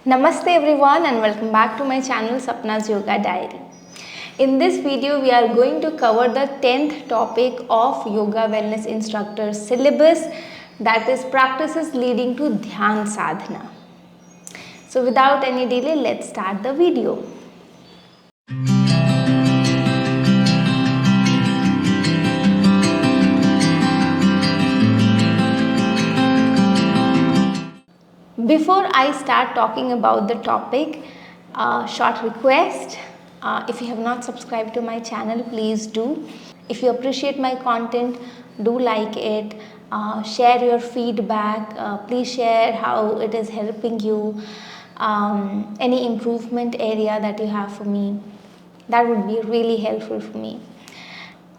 Namaste everyone and welcome back to my channel Sapna's Yoga Diary. In this video we are going to cover the 10th topic of Yoga Wellness Instructor syllabus, that is practices leading to Dhyana Sadhana. So without any delay, let's start the video. Before I start talking about the topic, short request, if you have not subscribed to my channel, please do. If you appreciate my content, do like it, share your feedback, please share how it is helping you, any improvement area that you have for me, that would be really helpful for me.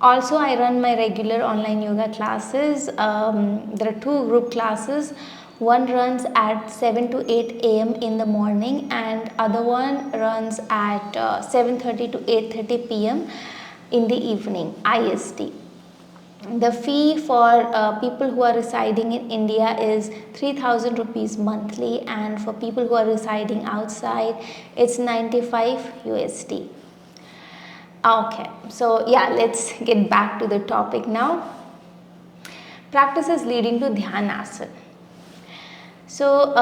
Also, I run my regular online yoga classes. There are two group classes. One runs at 7 to 8 a.m. in the morning and other one runs at 7:30 to 8:30 p.m. in the evening, IST. The fee for people who are residing in India is 3,000 rupees monthly, and for people who are residing outside, it's 95 USD. Okay, so yeah, let's get back to the topic now. Practices leading to Dhyanasana. So,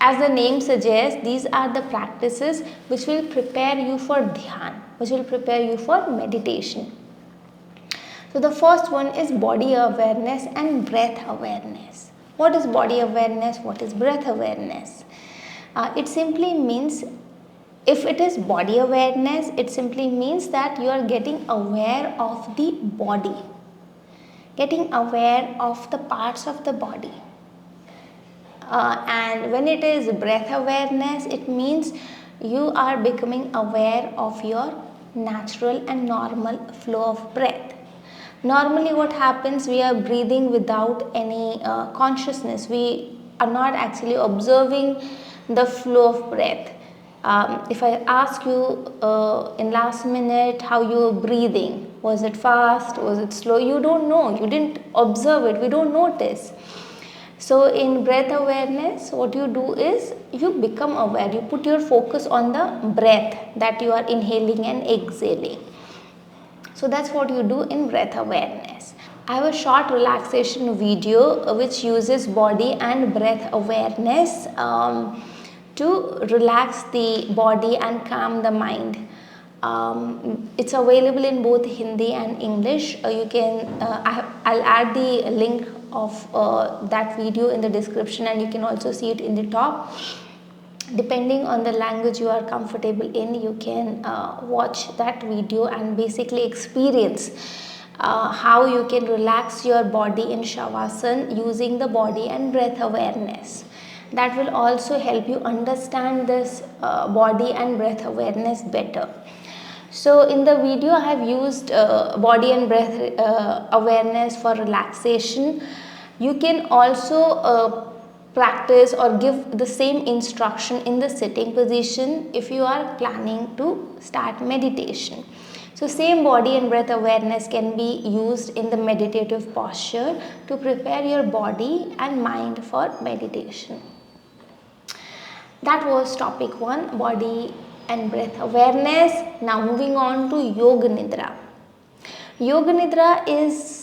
as the name suggests, these are the practices which will prepare you for Dhyan, which will prepare you for meditation. So, the first one is body awareness and breath awareness. What is body awareness? What is breath awareness? It simply means, if it is body awareness, it simply means that you are getting aware of the body, getting aware of the parts of the body. And when it is breath awareness, it means you are becoming aware of your natural and normal flow of breath. Normally what happens, we are breathing without any consciousness. We are not actually observing the flow of breath. If I ask you in last minute how you were breathing, was it fast, was it slow, you don't know, you didn't observe it, we don't notice. So in breath awareness, what you do is you become aware, you put your focus on the breath that you are inhaling and exhaling. So that's what you do in breath awareness. I have a short relaxation video which uses body and breath awareness to relax the body and calm the mind. It's available in both Hindi and English. You can, I'll add the link of that video in the description, and you can also see it in the top. Depending on the language you are comfortable in, you can watch that video and basically experience how you can relax your body in Shavasana using the body and breath awareness. That will also help you understand this body and breath awareness better. So in the video I have used body and breath awareness for relaxation. You can also practice or give the same instruction in the sitting position if you are planning to start meditation. So same body and breath awareness can be used in the meditative posture to prepare your body and mind for meditation. That was topic 1, body and breath awareness. Now moving on to Yoga Nidra. Yoga Nidra is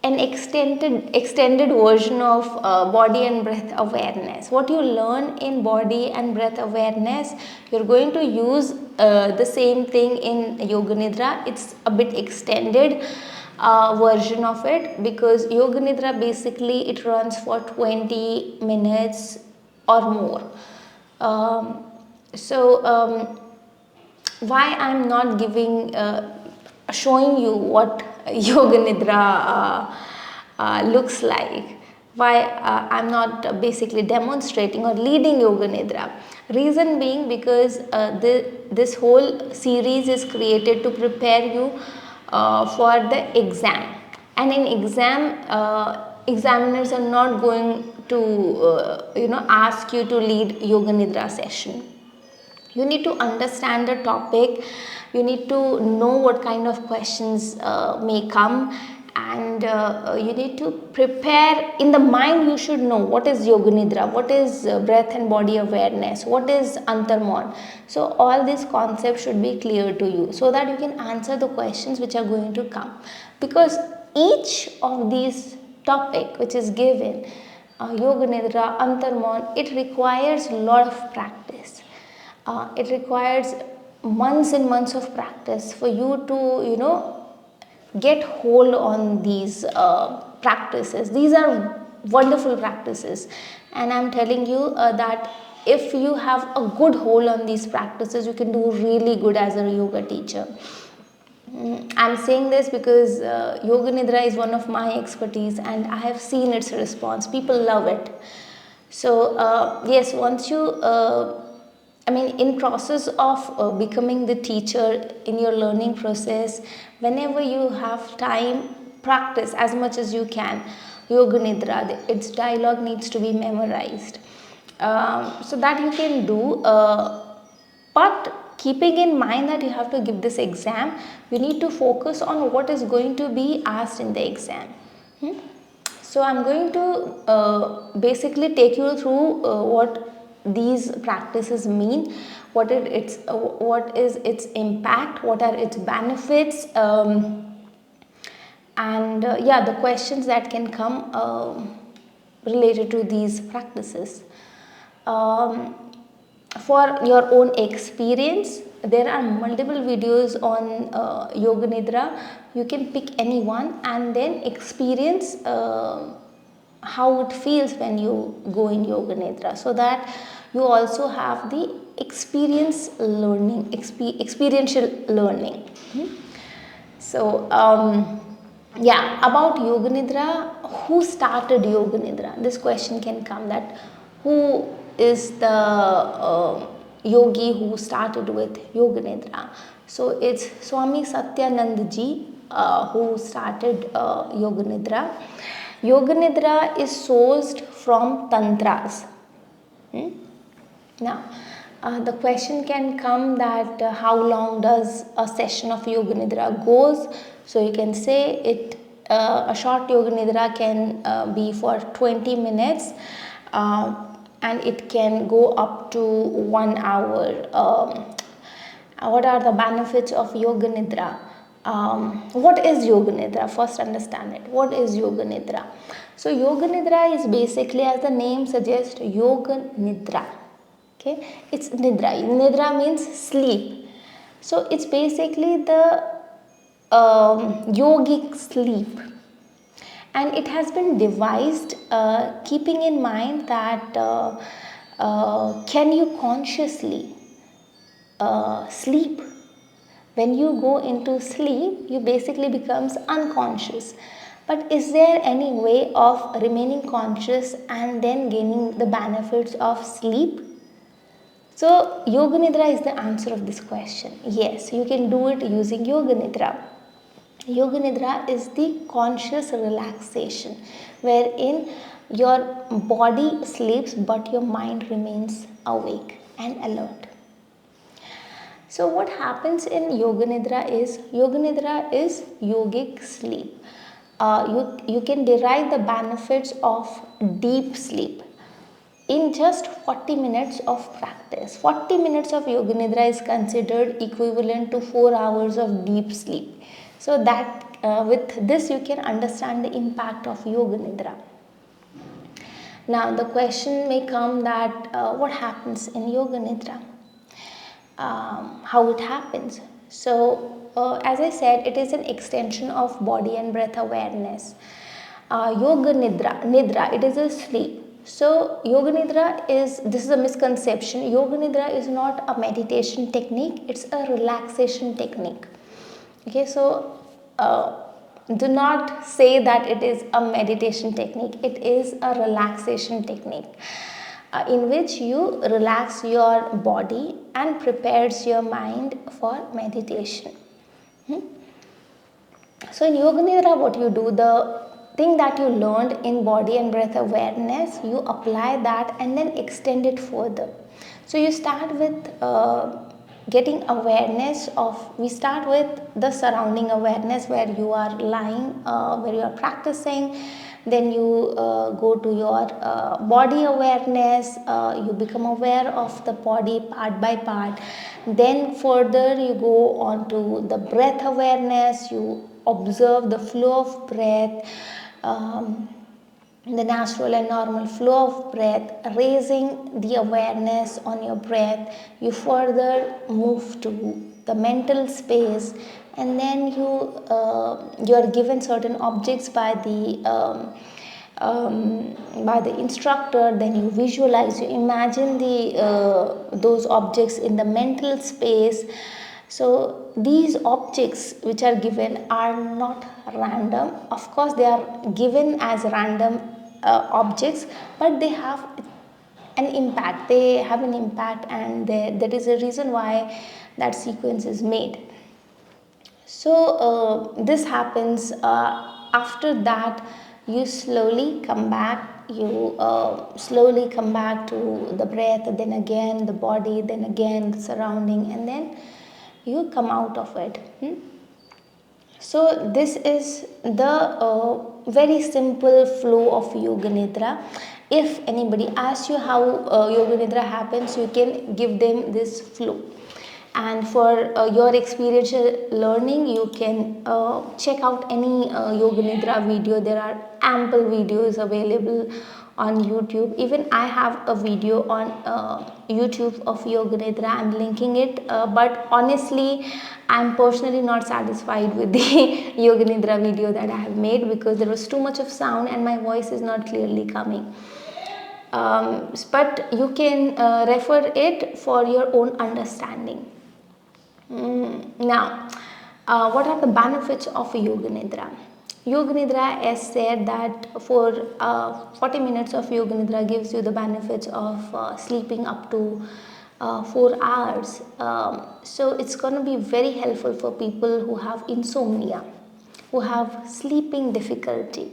an extended version of body and breath awareness. What you learn in body and breath awareness, you're going to use the same thing in Yoga Nidra. It's a bit extended version of it, because Yoga Nidra basically it runs for 20 minutes or more. Why I'm not showing you what Yoga Nidra looks like, why I'm not basically demonstrating or leading Yoga Nidra. Reason being, because this whole series is created to prepare you for the exam, and in exam examiners are not going to ask you to lead Yoga Nidra session. You need to understand the topic, you need to know what kind of questions may come, and you need to prepare in the mind. You should know what is yoga nidra, what is breath and body awareness, what is antarmon. So all these concepts should be clear to you so that you can answer the questions which are going to come, because each of these topic which is given, yoga nidra, antarmon, it requires a lot of practice. It requires months and months of practice for you to get hold on these practices. These are wonderful practices, and I'm telling you that if you have a good hold on these practices, you can do really good as a yoga teacher. I'm saying this because yoga nidra is one of my expertise and I have seen its response. People love it. So yes, once you in process of becoming the teacher in your learning process, whenever you have time, practice as much as you can yoga nidra. Its dialogue needs to be memorized, so that you can do, but keeping in mind that you have to give this exam, you need to focus on what is going to be asked in the exam. So I'm going to basically take you through what these practices mean, what is its impact, what are its benefits, and yeah, the questions that can come related to these practices. For your own experience, there are multiple videos on yoga nidra. You can pick any one and then experience how it feels when you go in yoga nidra, so that you also have the experiential learning. So yeah, about yoga nidra, who started yoga nidra? This question can come, that who is the yogi who started with yoga nidra? So it's Swami Satyanand ji who started yoga nidra. Yoga nidra is sourced from tantras. Now the question can come that how long does a session of yoga nidra goes? So you can say it, a short yoga nidra can be for 20 minutes, and it can go up to 1 hour. What are the benefits of yoga nidra? What is yoga nidra? First understand it. What is yoga nidra? So yoga nidra is basically, as the name suggests, yoga nidra. Okay, it's nidra. Nidra means sleep. So it's basically the yogic sleep, and it has been devised keeping in mind that can you consciously sleep? When you go into sleep, you basically becomes unconscious. But is there any way of remaining conscious and then gaining the benefits of sleep? So yoga nidra is the answer of this question. Yes, you can do it using yoga nidra. Yoga nidra is the conscious relaxation wherein your body sleeps but your mind remains awake and alert. So what happens in yoga nidra is yogic sleep. You can derive the benefits of deep sleep in just 40 minutes of practice. 40 minutes of yoga nidra is considered equivalent to 4 hours of deep sleep. So that with this you can understand the impact of yoga nidra. Now the question may come that what happens in yoga nidra? How it happens. So as I said, it is an extension of body and breath awareness. Yoga nidra, it is a sleep. So yoga nidra this is a misconception. Yoga nidra is not a meditation technique, it's a relaxation technique. Okay, so do not say that it is a meditation technique. It is a relaxation technique in which you relax your body and prepares your mind for meditation. So in yoga nidra, what you do, the thing that you learned in body and breath awareness, you apply that and then extend it further. So you start with getting awareness of, we start with the surrounding awareness where you are lying, where you are practicing. Then you go to your body awareness, you become aware of the body part by part. Then further you go on to the breath awareness, you observe the flow of breath, the natural and normal flow of breath, raising the awareness on your breath. You further move to the mental space, and then you are given certain objects by the instructor. Then you visualize, you imagine those objects in the mental space. So these objects which are given are not random. Of course, they are given as random objects, but they have an impact. They have an impact, and there is a reason why that sequence is made. So this happens. After that, you slowly come back. You slowly come back to the breath, then again the body, then again the surrounding, and then you come out of it. So this is the very simple flow of Yoga Nidra. If anybody asks you how Yoga Nidra happens, you can give them this flow. And for your experiential learning, you can check out any Yoga Nidra video. There are ample videos available on YouTube. Even I have a video on YouTube of Yoga Nidra. I'm linking it, but honestly, I'm personally not satisfied with the Yoga Nidra video that I have made, because there was too much of sound and my voice is not clearly coming. But you can refer it for your own understanding. Now, what are the benefits of Yoga Nidra? Yoga Nidra has said that for 40 minutes of Yoga Nidra gives you the benefits of sleeping up to 4 hours. So it's going to be very helpful for people who have insomnia, who have sleeping difficulty.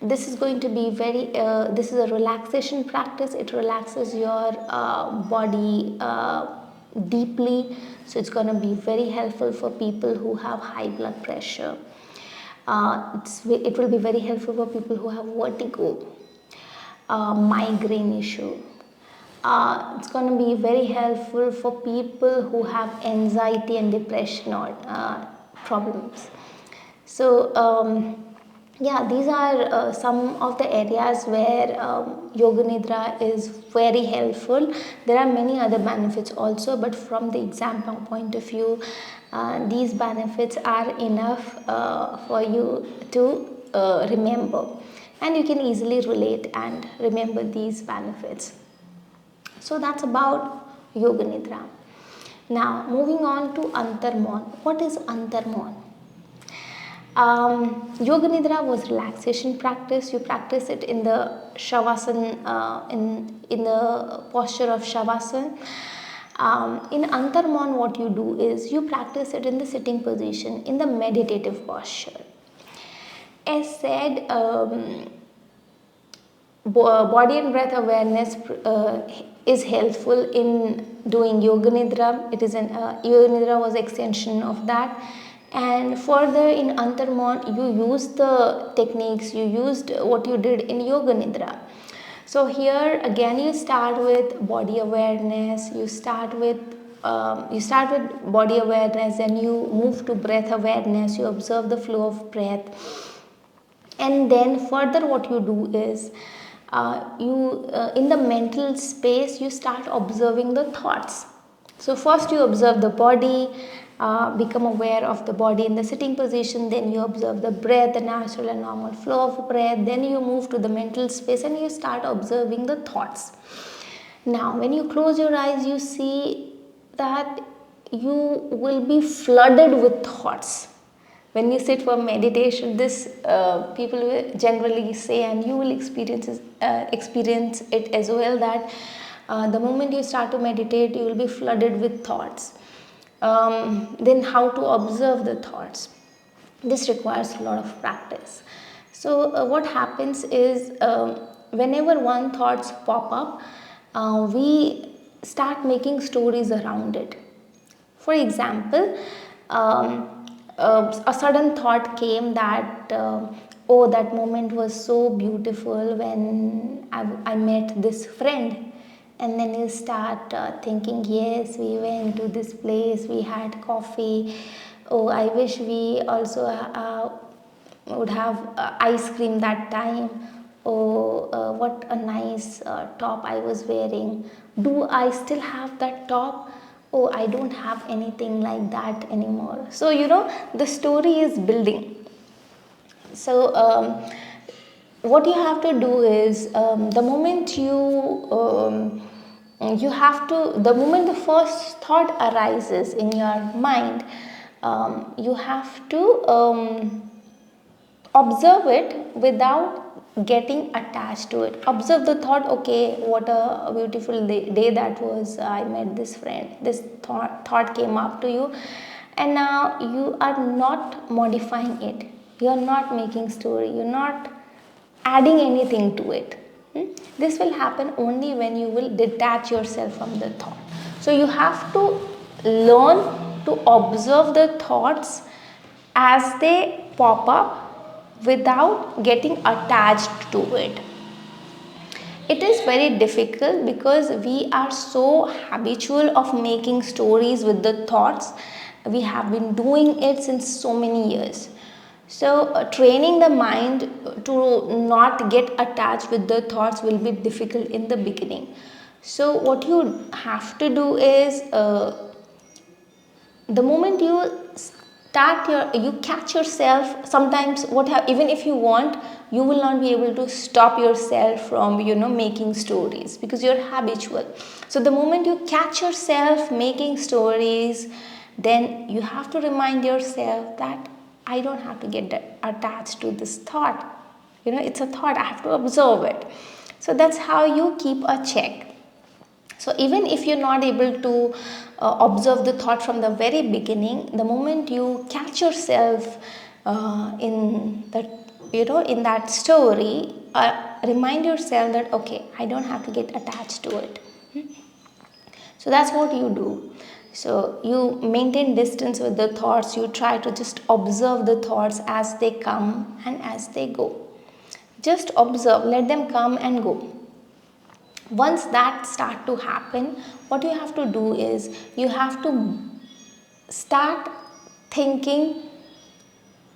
This is going to be this is a relaxation practice. It relaxes your body deeply. So it's going to be very helpful for people who have high blood pressure. It will be very helpful for people who have vertigo, migraine issue. It's going to be very helpful for people who have anxiety and depression or problems. So yeah, these are some of the areas where Yoga Nidra is very helpful. There are many other benefits also, but from the exam point of view, these benefits are enough for you to remember, and you can easily relate and remember these benefits. So that's about Yoga Nidra. Now moving on to Antarmon. What is Antarmon? Yoga Nidra was relaxation practice. You practice it in the Shavasana, in the posture of Shavasana. In Antarmon, what you do is you practice it in the sitting position, in the meditative posture. As said, body and breath awareness is helpful in doing Yoga Nidra. Yoga Nidra was extension of that. And further in Antarmon, you use the techniques, you used what you did in Yoga Nidra. So here again you start with body awareness, you start with body awareness, then you move to breath awareness, you observe the flow of breath. And then further what you do is, in the mental space, you start observing the thoughts. So first you observe the body, become aware of the body in the sitting position, then you observe the breath, the natural and normal flow of breath, then you move to the mental space and you start observing the thoughts. Now when you close your eyes, you see that you will be flooded with thoughts. When you sit for meditation, this people will generally say, and you will experience it as well, that the moment you start to meditate, you will be flooded with thoughts. Then how to observe the thoughts? This requires a lot of practice. So what happens is, whenever one thoughts pop up, we start making stories around it. For example, a sudden thought came that oh, that moment was so beautiful when I met this friend. And then you start thinking, yes, we went to this place, we had coffee. Oh, I wish we also would have ice cream that time. Oh, what a nice top I was wearing. Do I still have that top? Oh, I don't have anything like that anymore. So, the story is building. So, what you have to do is the moment the moment the first thought arises in your mind, you have to observe it without getting attached to it. Observe the thought, okay, what a beautiful day that was. I met this friend. This thought came up to you, and now you are not modifying it. You are not making story. You're not adding anything to it. This will happen only when you will detach yourself from the thought. So you have to learn to observe the thoughts as they pop up without getting attached to it. It is very difficult because we are so habitual of making stories with the thoughts. We have been doing it since so many years. So training the mind to not get attached with the thoughts will be difficult in the beginning. So what you have to do is the moment you catch yourself, sometimes even if you want, you will not be able to stop yourself from making stories because you're habitual. So the moment you catch yourself making stories, then you have to remind yourself that I don't have to get attached to this thought. It's a thought, I have to observe it. So that's how you keep a check. So even if you're not able to observe the thought from the very beginning, the moment you catch yourself in that story, remind yourself that okay, I don't have to get attached to it. So that's what you do. So you maintain distance with the thoughts. You try to just observe the thoughts as they come and as they go. Just observe, let them come and go. Once that start to happen, what you have to do is you have to start thinking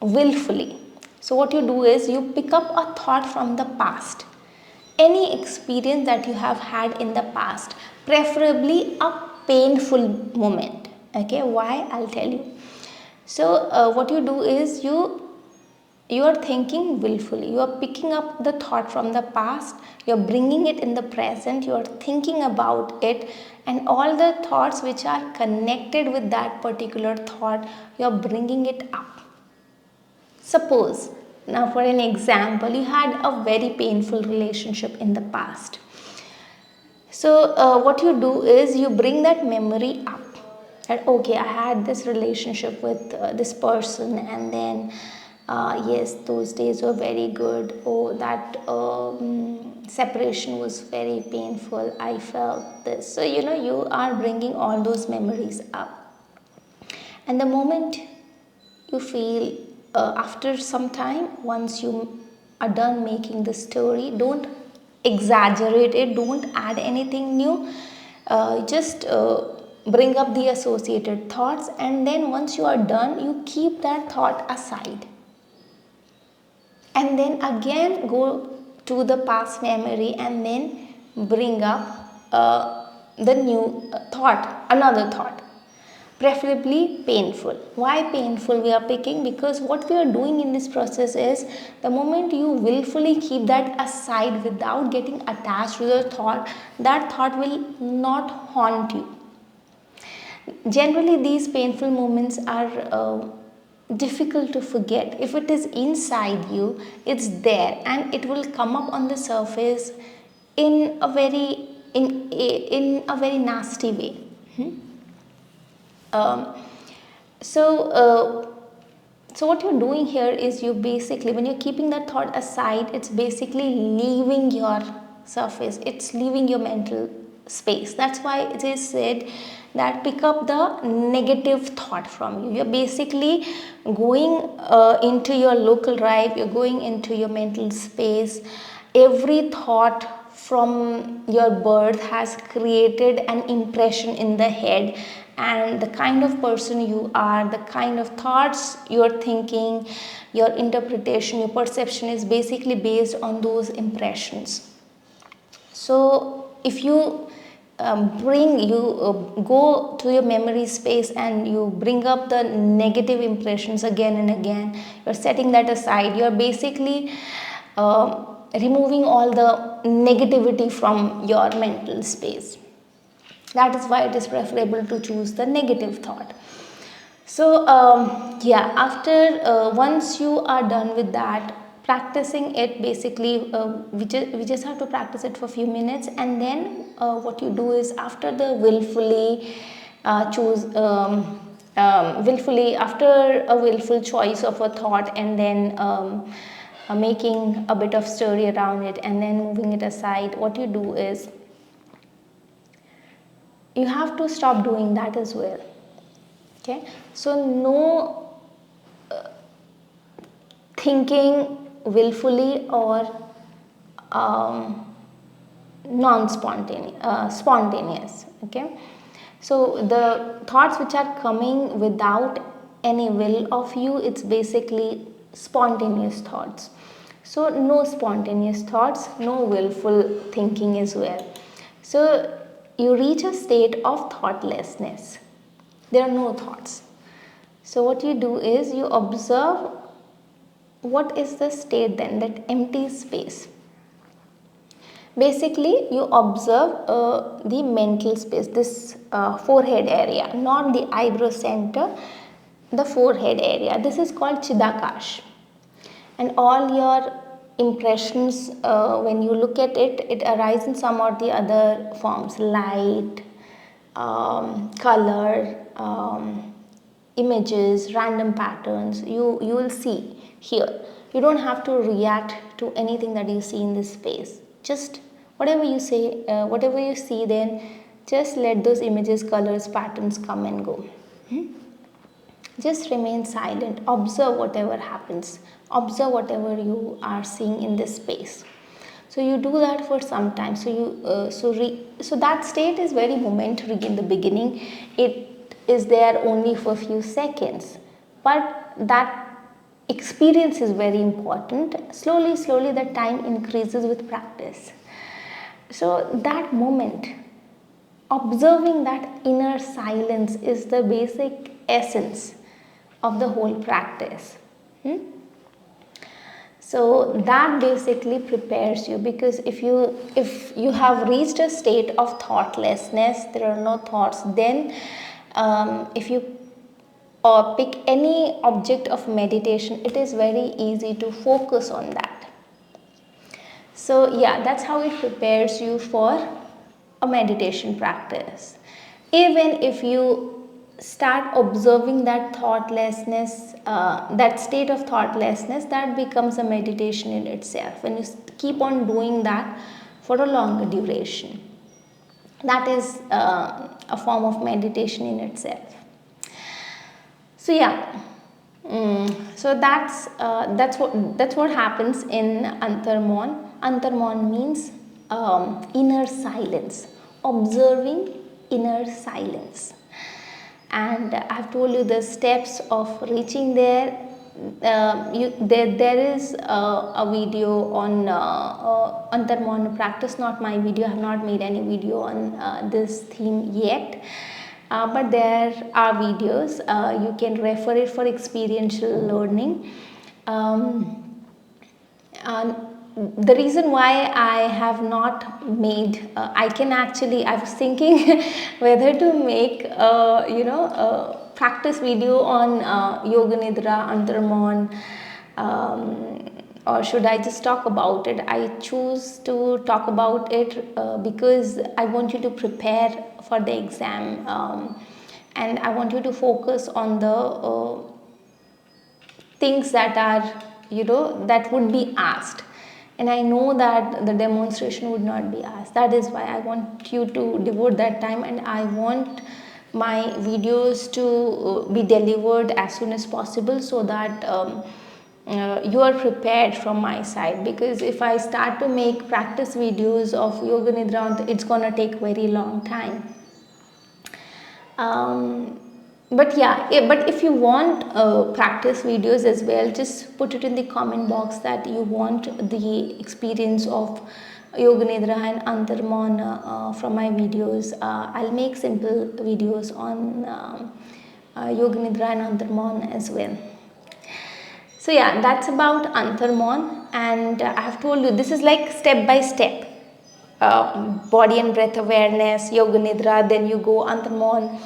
willfully. So what you do is you pick up a thought from the past, any experience that you have had in the past, preferably a painful moment. Okay, why? I'll tell you. So what you do is you are thinking willfully. You are picking up the thought from the past, you are bringing it in the present, you are thinking about it, and all the thoughts which are connected with that particular thought, you are bringing it up. Suppose, now for an example, you had a very painful relationship in the past. So what you do is you bring that memory up. That okay, I had this relationship with this person, and then yes, those days were very good. Oh, that separation was very painful. I felt this. So you are bringing all those memories up, and the moment you feel after some time, once you are done making the story, don't exaggerate it, don't add anything new, just bring up the associated thoughts, and then once you are done, you keep that thought aside, and then again go to the past memory and then bring up the new thought, another thought, preferably painful. Why painful we are picking? Because what we are doing in this process is the moment you willfully keep that aside without getting attached to the thought, that thought will not haunt you. Generally these painful moments are difficult to forget. If it is inside you, it's there and it will come up on the surface in a very nasty way. So what you're doing here is you basically, when you're keeping that thought aside, it's basically leaving your surface, it's leaving your mental space. That's why it is said that pick up the negative thought from you. You're basically going into your local drive, you're going into your mental space. Every thought from your birth has created an impression in the head, and the kind of person you are, the kind of thoughts you're thinking, your interpretation, your perception is basically based on those impressions. So if you go to your memory space and you bring up the negative impressions again and again, you're setting that aside. You're basically removing all the negativity from your mental space. That is why it is preferable to choose the negative thought. So yeah, after once you are done with that, practicing it, basically we just have to practice it for a few minutes, and then what you do is, after the willfully after a willful choice of a thought, and then making a bit of story around it and then moving it aside, what you do is you have to stop doing that as well. Okay, so no thinking willfully or spontaneous. Okay, so the thoughts which are coming without any will of you, it's basically spontaneous thoughts. So no spontaneous thoughts, no willful thinking as well. So you reach a state of thoughtlessness. There are no thoughts. So what you do is you observe what is the state then, that empty space. Basically you observe the mental space, this forehead area, not the eyebrow center, the forehead area. This is called Chidakash. And all your impressions, when you look at it, it arises in some or the other forms: light, color, images, random patterns. You will see here. You don't have to react to anything that you see in this space. Just whatever you say, whatever you see, then just let those images, colors, patterns come and go. Just remain silent. Observe whatever happens. Observe whatever you are seeing in this space. So you do that for some time. So that state is very momentary in the beginning. It is there only for a few seconds, but that experience is very important. Slowly the time increases with practice. So that moment, observing that inner silence, is the basic essence of the whole practice. So that basically prepares you, because if you have reached a state of thoughtlessness, there are no thoughts, then if you pick any object of meditation, it is very easy to focus on that. So yeah, that's how it prepares you for a meditation practice. Even if you start observing that thoughtlessness, that state of thoughtlessness, that becomes a meditation in itself. When you keep on doing that for a longer duration, that is a form of meditation in itself. So yeah, so that's what happens in antarmon. Antarmon means inner silence, observing inner silence. And I've told you the steps of reaching there. There is a video on antarmon practice, not my video. I have not made any video on this theme yet. But there are videos. You can refer it for experiential learning. The reason why I have not made, I was thinking whether to make a practice video on Yoga Nidra, antarmon, or should I just talk about it? I choose to talk about it because I want you to prepare for the exam, and I want you to focus on the things that are, that would be asked. and I know that the demonstration would not be asked. That is why I want you to devote that time, and I want my videos to be delivered as soon as possible, so that you are prepared from my side. Because if I start to make practice videos of Yoga Nidra, it's gonna take very long time. But yeah, but if you want practice videos as well, just put it in the comment box that you want the experience of Yoga Nidra and Antarmon from my videos. I'll make simple videos on Yoga Nidra and Antarmon as well. So yeah, that's about Antarmon, and I have told you this is like step by step. Body and breath awareness, Yoga Nidra, then you go Antarmon.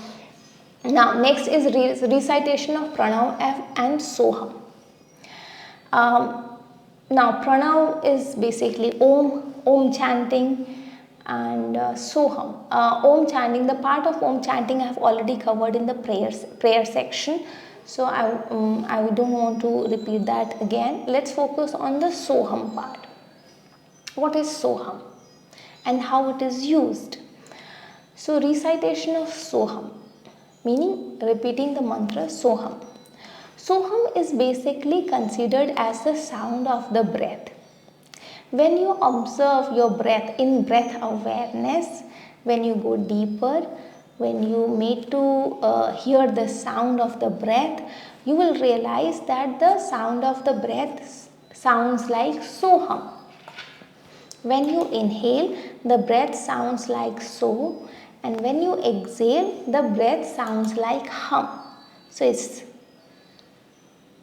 Now next is recitation of Pranav and Soham. Now Pranav is basically Om chanting, and Soham. Om chanting, the part of Om chanting I have already covered in the prayer section. So I don't want to repeat that again. Let's focus on the Soham part. What is Soham and how it is used? So recitation of Soham, meaning repeating the mantra Soham. Soham is basically considered as the sound of the breath. When you observe your breath in breath awareness, when you go deeper, when you make to hear the sound of the breath, you will realize that the sound of the breath sounds like Soham. When you inhale, the breath sounds like So, and when you exhale, the breath sounds like Hum. So it's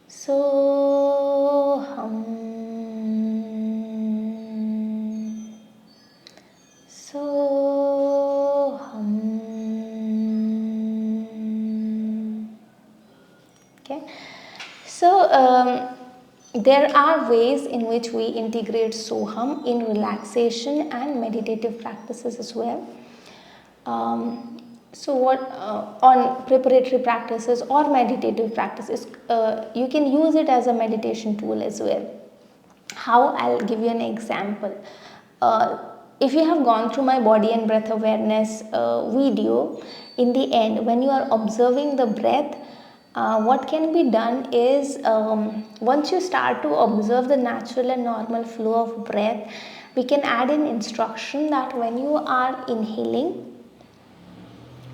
So Hum, So Hum. Okay, so there are ways in which we integrate Soham in relaxation and meditative practices as well. So what on preparatory practices or meditative practices, you can use it as a meditation tool as well. How? I'll give you an example. If you have gone through my body and breath awareness video, in the end when you are observing the breath, what can be done is, once you start to observe the natural and normal flow of breath, we can add an instruction that when you are inhaling,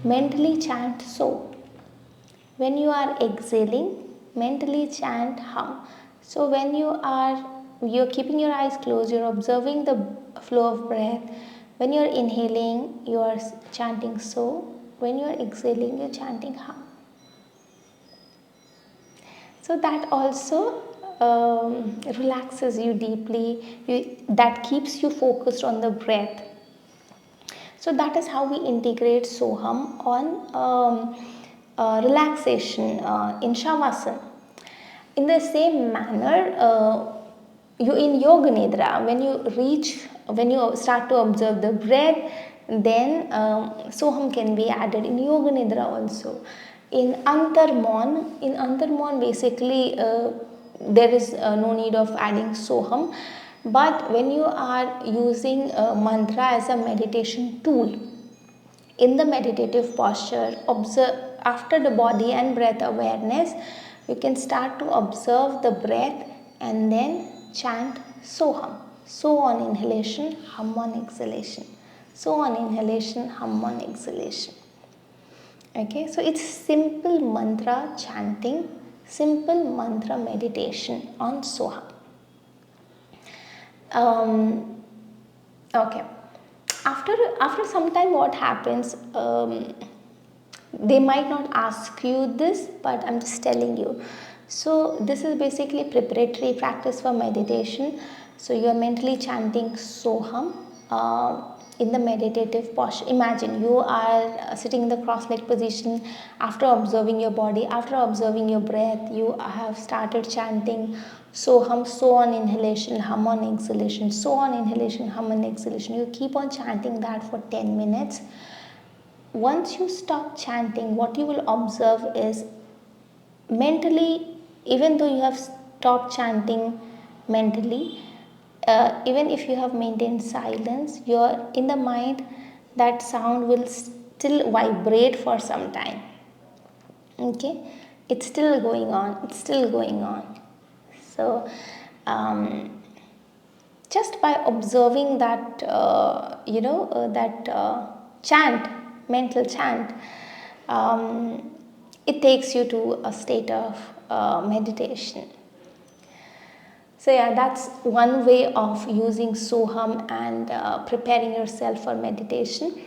mentally chant So. When you are exhaling, mentally chant Hum. So when you're keeping your eyes closed, you're observing the flow of breath. When you're inhaling, you are chanting So. When you're exhaling, you're chanting Hum. So that also relaxes you deeply, that keeps you focused on the breath. So that is how we integrate Soham on relaxation in Shavasana. In the same manner, you in Yoga Nidra, when you start to observe the breath, then Soham can be added in Yoga Nidra also. In Antarmon basically there is no need of adding Soham. But when you are using mantra as a meditation tool, in the meditative posture, observe after the body and breath awareness, you can start to observe the breath and then chant Soham. So on inhalation, Hum on exhalation. So on inhalation, Hum on exhalation. Okay, so it's simple mantra chanting, simple mantra meditation on Soham. Okay, after some time what happens, they might not ask you this, but I'm just telling you. So this is basically preparatory practice for meditation. So you are mentally chanting Soham in the meditative posture. Imagine you are sitting in the cross-legged position. After observing your body, after observing your breath, you have started chanting Soham, So on inhalation, Hum on exhalation, So on inhalation, Hum on exhalation. You keep on chanting that for 10 minutes. Once you stop chanting, what you will observe is mentally, even though you have stopped chanting mentally, even if you have maintained silence, you're in the mind, that sound will still vibrate for some time. Okay, it's still going on, it's still going on. So just by observing that chant, mental chant, it takes you to a state of meditation. So yeah, that's one way of using Soham and preparing yourself for meditation.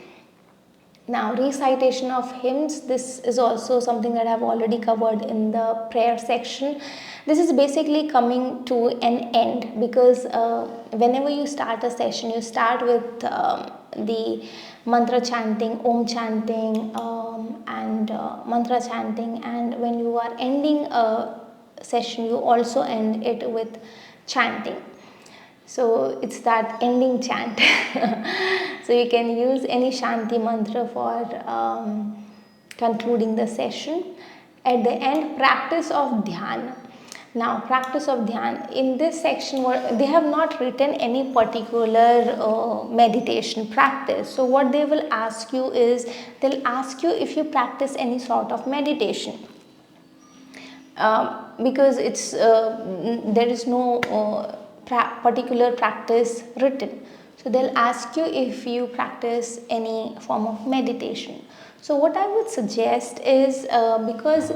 Now, recitation of hymns, this is also something that I've already covered in the prayer section. This is basically coming to an end, because whenever you start a session, you start with the mantra chanting, om chanting, and mantra chanting, and when you are ending a session, you also end it with chanting. So it's that ending chant. So you can use any Shanti mantra for concluding the session. At the end, practice of Dhyana. Now, practice of Dhyana. In this section, they have not written any particular meditation practice. So what they will ask you is, they'll ask you if you practice any sort of meditation. Because it's there is no particular practice written. So they'll ask you if you practice any form of meditation. So what I would suggest is, because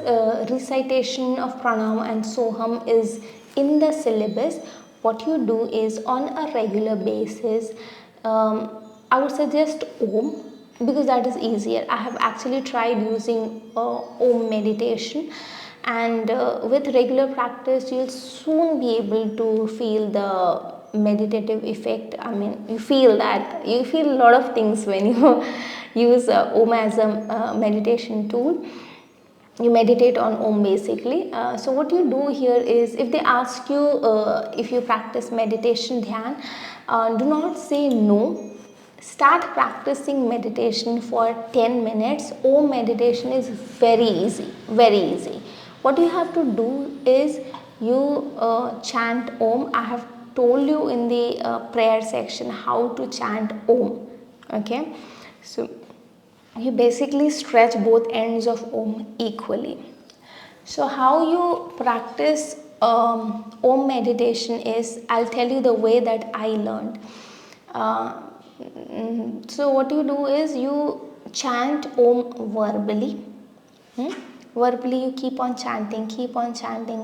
recitation of pranam and soham is in the syllabus, what you do is, on a regular basis, I would suggest om, because that is easier. I have actually tried using om meditation, and with regular practice you'll soon be able to feel the meditative effect. I mean, you feel a lot of things when you use om as a meditation tool. You meditate on om basically. So what you do here is, if they ask you if you practice meditation dhyan, do not say no. Start practicing meditation for 10 minutes. Om meditation is very easy, very easy. What you have to do is, you chant om. I have told you in the prayer section how to chant om. Okay, so you basically stretch both ends of om equally. So how you practice om meditation is, I'll tell you the way that I learned. So what you do is, you chant om verbally. Verbally you keep on chanting,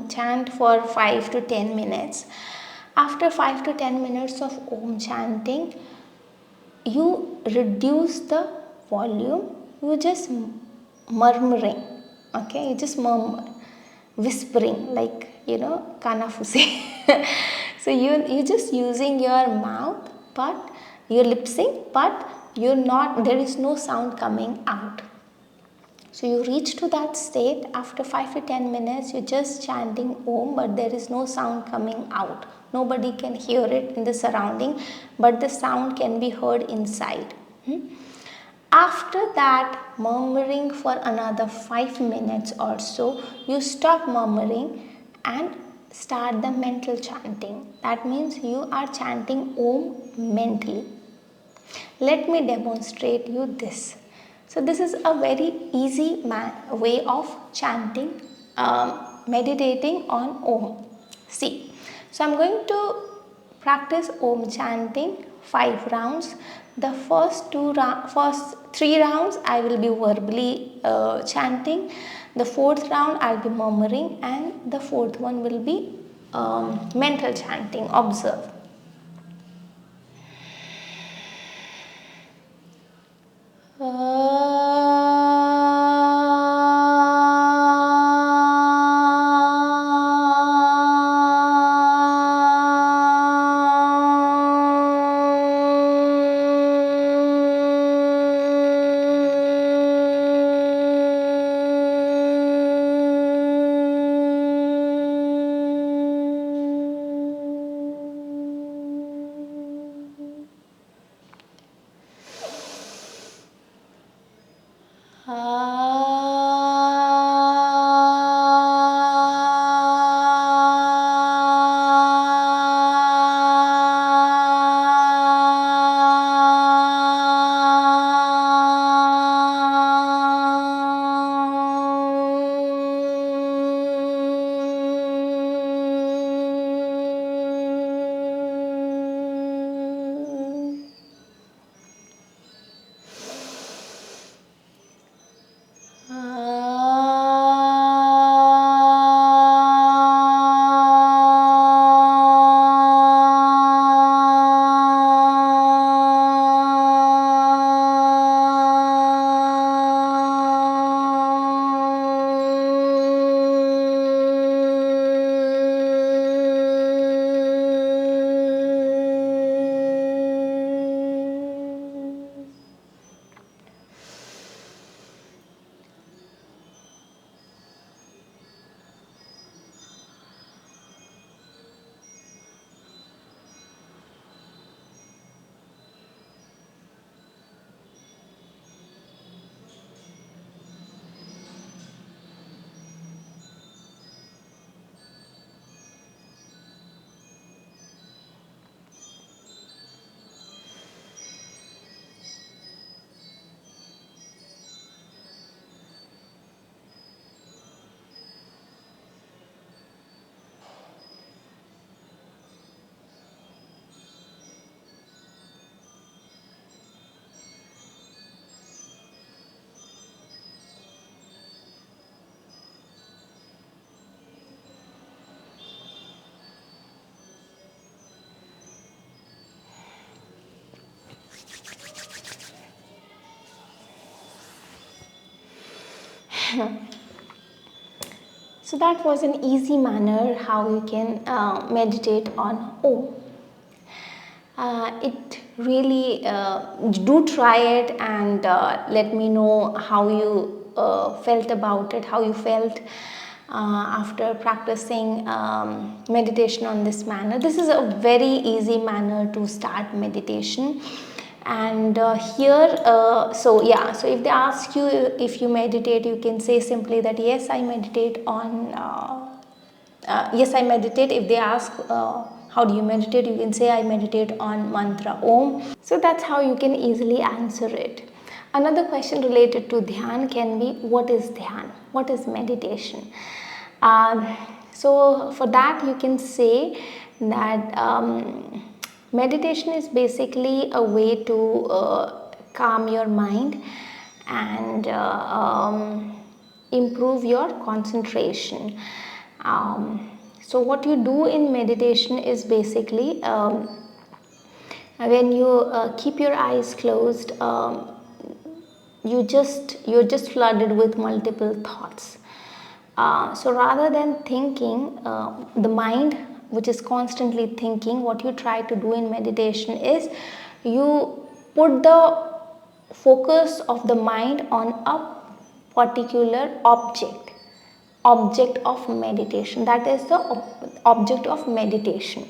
chant for 5 to 10 minutes. After 5 to 10 minutes of om chanting, you reduce the volume. You just murmuring. Okay, you just murmur, whispering, like, kanafusi. So you're just using your mouth, but your lip sync, but there is no sound coming out. So you reach to that state after 5 to 10 minutes, you're just chanting om, but there is no sound coming out. Nobody can hear it in the surrounding, but the sound can be heard inside. After that, murmuring for another 5 minutes or so, you stop murmuring and start the mental chanting. That means you are chanting om mentally. Let me demonstrate you this. So this is a very easy way of chanting, meditating on om. See, so I'm going to practice om chanting 5 rounds. The first 3 rounds I will be verbally chanting. The 4th round I'll be murmuring, and the 4th one will be mental chanting. Observe. So that was an easy manner how you can meditate on Om. It really, do try it and let me know how you felt about it, how you felt after practicing meditation on this manner. This is a very easy manner to start meditation. And so if they ask you if you meditate, you can say simply that yes, I meditate on yes, I meditate. If they ask how do you meditate, you can say I meditate on mantra Om. So that's how you can easily answer it. Another question related to dhyan can be, what is dhyan? What is meditation? So for that you can say that meditation is basically a way to calm your mind and improve your concentration. So what you do in meditation is basically when you keep your eyes closed, you're just flooded with multiple thoughts. So rather than thinking, the mind which is constantly thinking, what you try to do in meditation is you put the focus of the mind on a particular object of meditation. That is the object of meditation.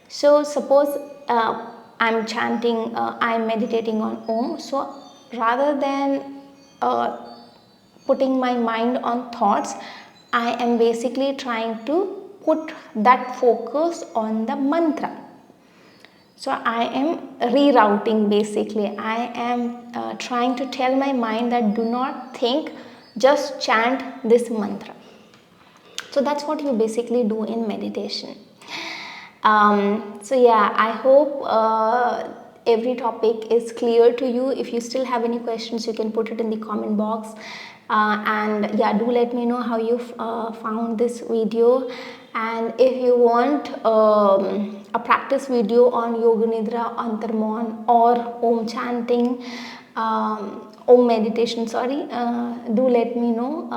So suppose I'm chanting, I'm meditating on Om. So rather than putting my mind on thoughts, I am basically trying to put that focus on the mantra. So I am rerouting basically. I am trying to tell my mind that do not think, just chant this mantra. So that's what you basically do in meditation. So yeah, I hope every topic is clear to you. If you still have any questions, you can put it in the comment box. And yeah, do let me know how you found this video. And if you want a practice video on Yoga Nidra, Antarmon or Om chanting, Om meditation, sorry, do let me know.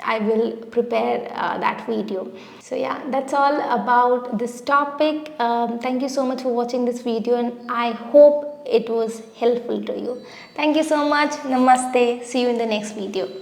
I will prepare that video. So yeah, that's all about this topic. Thank you so much for watching this video, and I hope it was helpful to you. Thank you so much. Namaste. See you in the next video.